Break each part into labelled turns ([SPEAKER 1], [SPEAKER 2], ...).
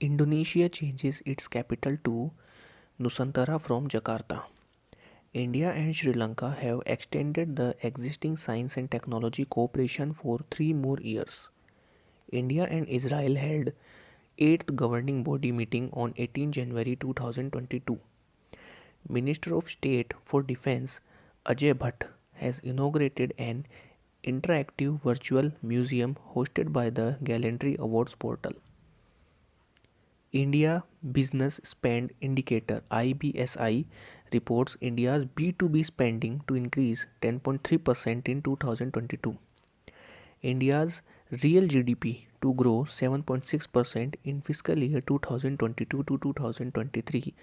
[SPEAKER 1] Indonesia changes its capital to Nusantara from Jakarta. India and Sri Lanka have extended the existing science and technology cooperation for 3 more years. India and Israel held 8th governing body meeting on 18 January 2022. Minister of State for Defense Ajay Bhatt has inaugurated an interactive virtual museum hosted by the Gallantry Awards portal. India Business Spend Indicator IBSI reports India's B2B spending to increase 10.3% in 2022. India's real GDP to grow 7.6% in fiscal year 2022 to 2023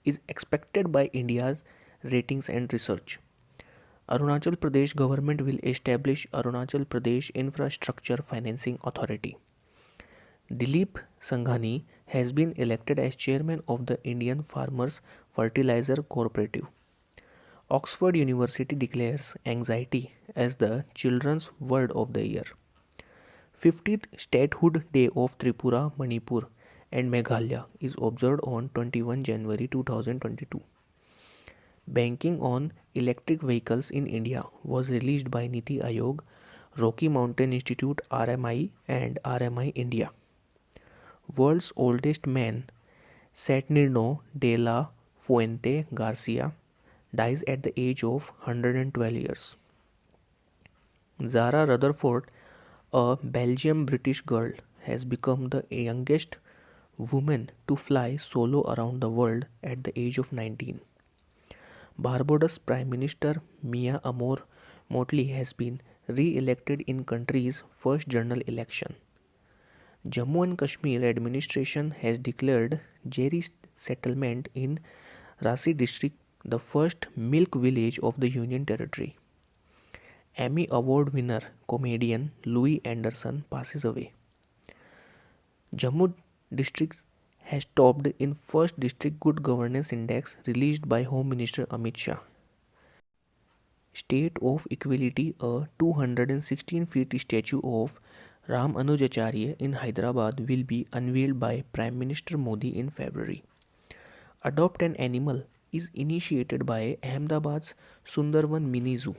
[SPEAKER 1] is expected by India's Ratings and Research. Arunachal Pradesh government will establish Arunachal Pradesh Infrastructure Financing Authority. Dilip Sanghani has been elected as chairman of the Indian Farmers Fertilizer Cooperative. Oxford University declares anxiety as the Children's Word of the Year. 50th Statehood Day of Tripura, Manipur, and Meghalaya is observed on 21 January 2022. Banking on electric vehicles in India was released by Niti Aayog, Rocky Mountain Institute RMI, and RMI India. World's oldest man, Saturnino de la Fuente Garcia, dies at the age of 112 years. Zara Rutherford, a Belgian British girl, has become the youngest woman to fly solo around the world at the age of 19. Barbados Prime Minister Mia Amor Motley has been re-elected in country's first general election. Jammu and Kashmir administration has declared Jeri settlement in Rasi district the first milk village of the Union Territory. Emmy Award winner comedian Louis Anderson passes away. Jammu district has topped in first district good governance index released by Home Minister Amit Shah. State of Equality, a 216 feet statue of Ram Anujacharya in Hyderabad will be unveiled by Prime Minister Modi in February. Adopt an Animal is initiated by Ahmedabad's Sundarvan Mini Zoo.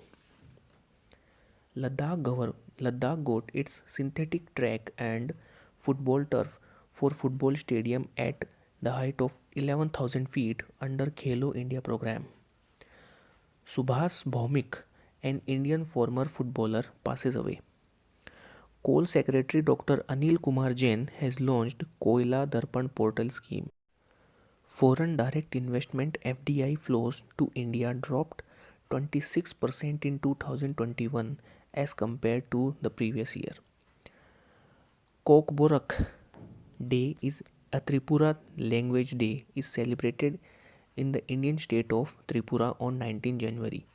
[SPEAKER 1] Ladakh got its synthetic track and football turf for football stadium at the height of 11,000 feet under Khelo India program. Subhas Bhaumik, an Indian former footballer, passes away. Coal Secretary Dr. Anil Kumar Jain has launched Koila Darpan Portal scheme. Foreign direct investment FDI flows to India dropped 26% in 2021 as compared to the previous year. Kokborak Day is a Tripura language day is celebrated in the Indian state of Tripura on 19 January.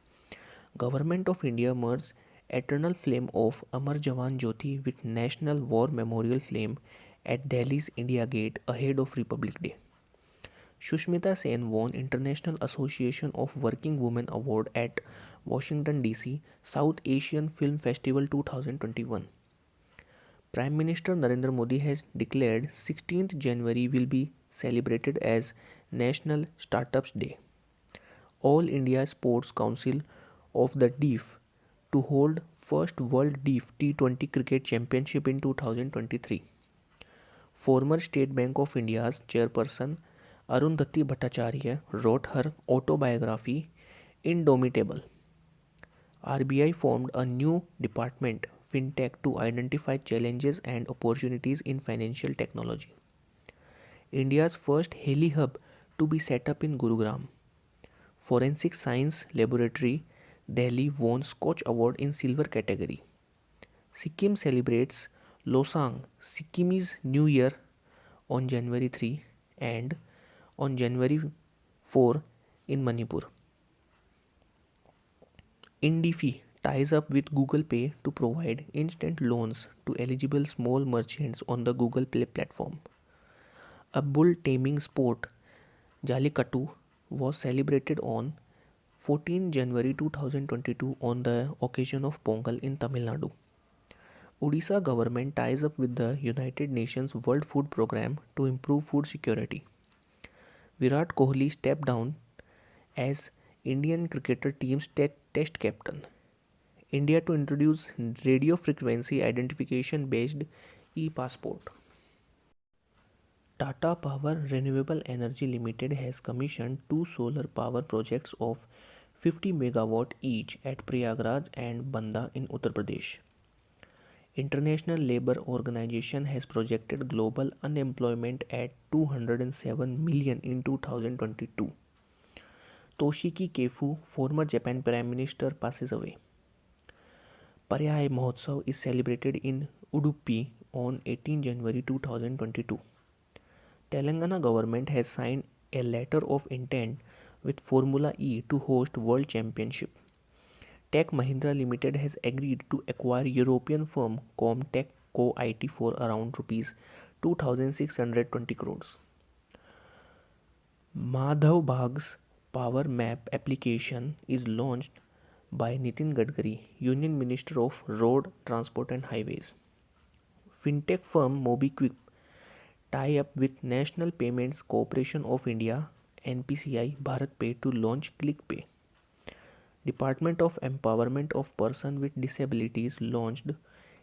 [SPEAKER 1] Government of India merged Eternal Flame of Amar Jawan Jyoti with National War Memorial Flame at Delhi's India Gate ahead of Republic Day. Shushmita Sen won International Association of Working Women Award at Washington DC South Asian Film Festival 2021. Prime Minister Narendra Modi has declared 16th January will be celebrated as National Startups Day. All India Sports Council of the DEEF to hold first World DEEF T20 Cricket Championship in 2023. Former State Bank of India's chairperson Arundhati Bhattacharya wrote her autobiography Indomitable. RBI formed a new department, FinTech, to identify challenges and opportunities in financial technology. India's first Heli Hub to be set up in Gurugram. Forensic Science Laboratory, Delhi won Scotch Award in Silver category. Sikkim celebrates Losang, Sikkimese New Year, on January 3 and on January 4 in Manipur. Indifi ties up with Google Pay to provide instant loans to eligible small merchants on the Google Play platform. A bull taming sport, Jallikattu, was celebrated on 14 January 2022 on the occasion of Pongal in Tamil Nadu. Odisha government ties up with the United Nations World Food Programme to improve food security. Virat Kohli stepped down as Indian cricketer team's test captain. India to introduce radio frequency identification based e-passport. Tata Power Renewable Energy Limited has commissioned two solar power projects of 50 megawatt each at Prayagraj and Banda in Uttar Pradesh. International Labour Organization has projected global unemployment at 207 million in 2022. Toshiki Kefu, former Japan Prime Minister, passes away. Paryay Mahotsav is celebrated in Udupi on 18 January 2022. Telangana government has signed a letter of intent with Formula E to host World Championship. Tech Mahindra Limited has agreed to acquire European firm Comtech Co IT for around rupees 2620 crores. Madhav Bagh's Power Map application is launched by Nitin Gadkari, Union Minister of Road Transport and Highways. Fintech firm MobiKwik tie up with National Payments Corporation of India NPCI BharatPay to launch ClickPay. Department of Empowerment of Persons with Disabilities launched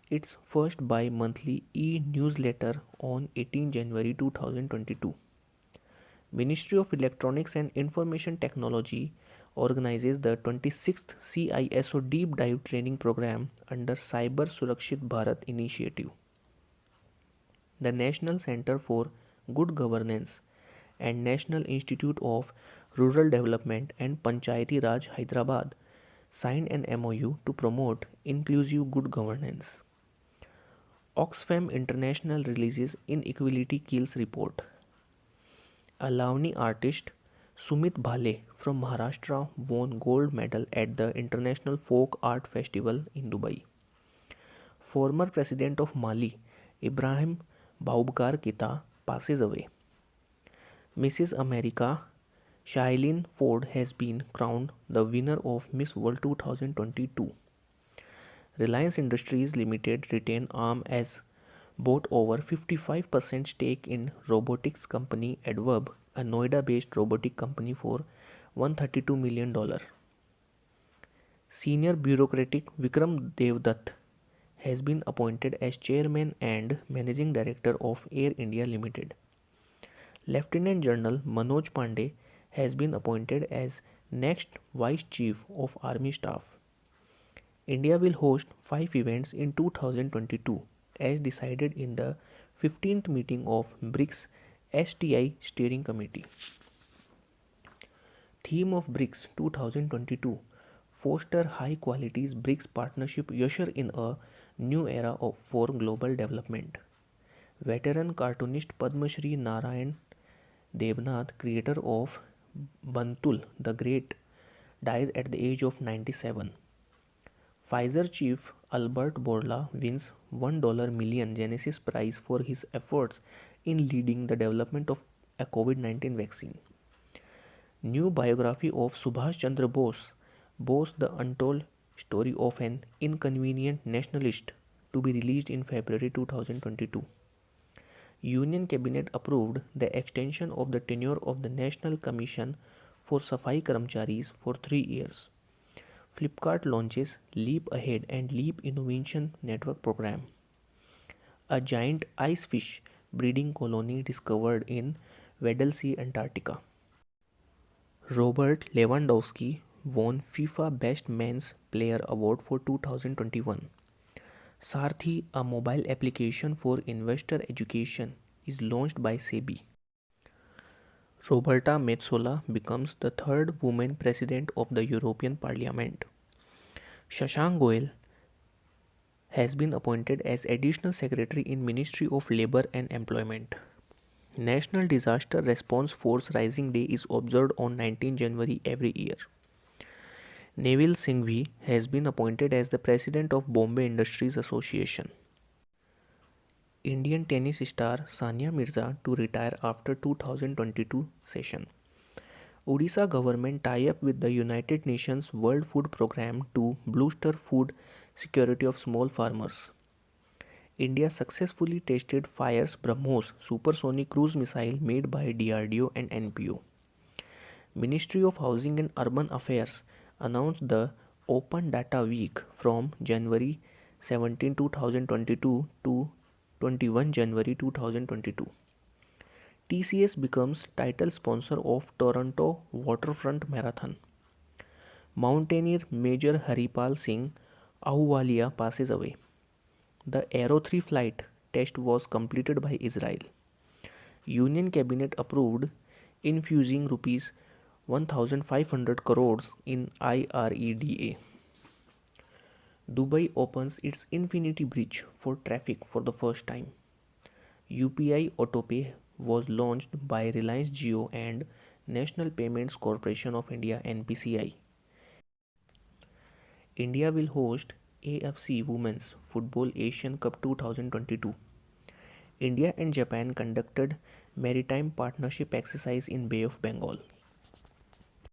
[SPEAKER 1] its first bi-monthly e-newsletter on 18 January 2022. Ministry of Electronics and Information Technology organizes the 26th CISO Deep Dive Training Program under Cyber Surakshit Bharat initiative. The National Center for Good Governance and National Institute of Rural Development and Panchayati Raj Hyderabad signed an MOU to promote inclusive good governance. Oxfam International releases Inequality Kills report. A Lavani artist Sumit Bhale from Maharashtra won gold medal at the International Folk Art Festival in Dubai. Former President of Mali Ibrahim Boubacar Keita passes away. Mrs. America Shailene Ford has been crowned the winner of Miss World 2022. Reliance Industries Limited retain ARM as bought over 55% stake in robotics company Adverb, a Noida-based robotic company for $132 million. Senior bureaucratic Vikram Devdutt has been appointed as chairman and managing director of Air India Limited. Lieutenant General Manoj Pandey has been appointed as next Vice Chief of Army Staff. India will host 5 events in 2022 as decided in the 15th meeting of BRICS STI Steering Committee. Theme of BRICS 2022: Foster high quality BRICS partnership usher in a new era for global development. Veteran cartoonist Padma Shri Narayan Devnath, creator of Bantul the Great, dies at the age of 97. Pfizer chief Albert Bourla wins $1 million Genesis Prize for his efforts in leading the development of a COVID-19 vaccine. New biography of Subhash Chandra Bose boasts the untold story of an inconvenient nationalist, to be released in February 2022. Union Cabinet approved the extension of the tenure of the National Commission for Safai Karmcharis for 3 years. Flipkart launches Leap Ahead and Leap Innovation Network program. A giant ice fish breeding colony discovered in Weddell Sea, Antarctica. Robert Lewandowski won FIFA Best Men's Player Award for 2021. Sarthi, a mobile application for investor education, is launched by SEBI. Roberta Metsola becomes the third woman president of the European Parliament. Shashank Goyal has been appointed as Additional Secretary in Ministry of Labour and Employment. National Disaster Response Force Rising Day is observed on 19 January every year. Neville Singhvi has been appointed as the President of Bombay Industries Association. Indian tennis star Sania Mirza to retire after 2022 session. Odisha government tie up with the United Nations World Food Programme to boost food security of small farmers. India successfully tested Fire's BrahMos supersonic cruise missile made by DRDO and NPO. Ministry of Housing and Urban Affairs announced the Open Data Week from January 17, 2022 to 21 January 2022. TCS becomes title sponsor of Toronto Waterfront Marathon. Mountaineer Major Haripal Singh Ahluwalia passes away. The Aero 3 flight test was completed by Israel. Union Cabinet approved infusing rupees 1500 crores in IREDA. Dubai opens its Infinity Bridge for traffic for the first time. UPI Autopay was launched by Reliance Jio and National Payments Corporation of India NPCI. India will host AFC Women's Football Asian Cup 2022. India and Japan conducted maritime partnership exercise in Bay of Bengal.